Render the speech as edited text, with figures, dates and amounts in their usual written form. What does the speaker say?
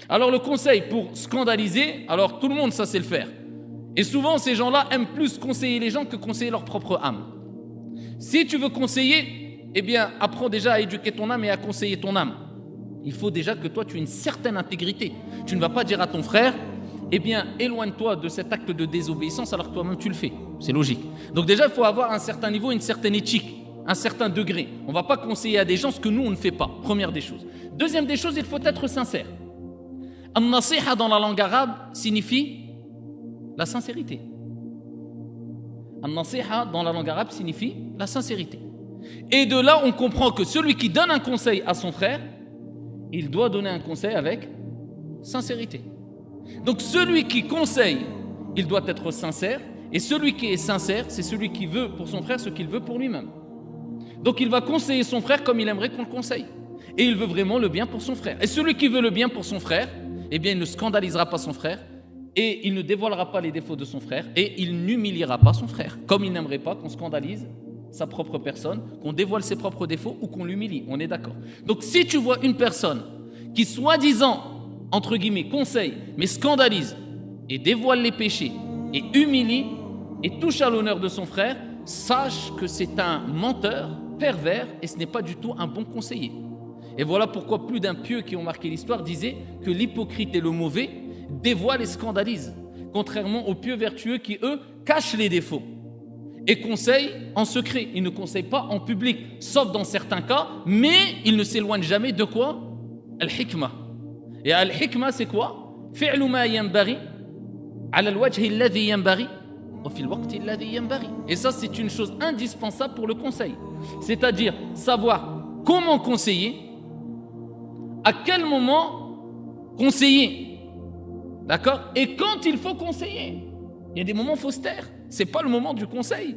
Alors le conseil pour scandaliser, alors tout le monde ça sait le faire. Et souvent ces gens-là aiment plus conseiller les gens que conseiller leur propre âme. Si tu veux conseiller, eh bien apprends déjà à éduquer ton âme et à conseiller ton âme. Il faut déjà que toi tu aies une certaine intégrité. Tu ne vas pas dire à ton frère, eh bien éloigne-toi de cet acte de désobéissance alors que toi-même tu le fais. C'est logique. Donc déjà il faut avoir un certain niveau, une certaine éthique, un certain degré. On ne va pas conseiller à des gens ce que nous on ne fait pas. Première des choses. Deuxième des choses, il faut être sincère. An-nasiha dans la langue arabe signifie la sincérité. An-nasiha dans la langue arabe signifie la sincérité. Et de là, on comprend que celui qui donne un conseil à son frère, il doit donner un conseil avec sincérité. Donc celui qui conseille, il doit être sincère. Et celui qui est sincère, c'est celui qui veut pour son frère ce qu'il veut pour lui-même. Donc il va conseiller son frère comme il aimerait qu'on le conseille. Et il veut vraiment le bien pour son frère. Et celui qui veut le bien pour son frère, eh bien, il ne scandalisera pas son frère et il ne dévoilera pas les défauts de son frère et il n'humiliera pas son frère. Comme il n'aimerait pas qu'on scandalise sa propre personne, qu'on dévoile ses propres défauts ou qu'on l'humilie. On est d'accord. Donc, si tu vois une personne qui, soi-disant, entre guillemets, conseille, mais scandalise et dévoile les péchés et humilie et touche à l'honneur de son frère, sache que c'est un menteur, pervers et ce n'est pas du tout un bon conseiller. Et voilà pourquoi plus d'un pieux qui ont marqué l'histoire disait que l'hypocrite et le mauvais dévoilent et scandalisent, contrairement aux pieux vertueux qui, eux, cachent les défauts et conseillent en secret. Ils ne conseillent pas en public, sauf dans certains cas, mais ils ne s'éloignent jamais de quoi? Al-hikmah. Et al-hikmah, c'est quoi? Fi'lu ma yanbaghi ala al-wajhi alladhi yanbaghi wa fi al-waqti alladhi yanbaghi. Et ça, c'est une chose indispensable pour le conseil. C'est-à-dire savoir comment conseiller, à quel moment conseiller, d'accord? Et quand il faut conseiller. Il y a des moments où il faut se taire. Ce n'est pas le moment du conseil.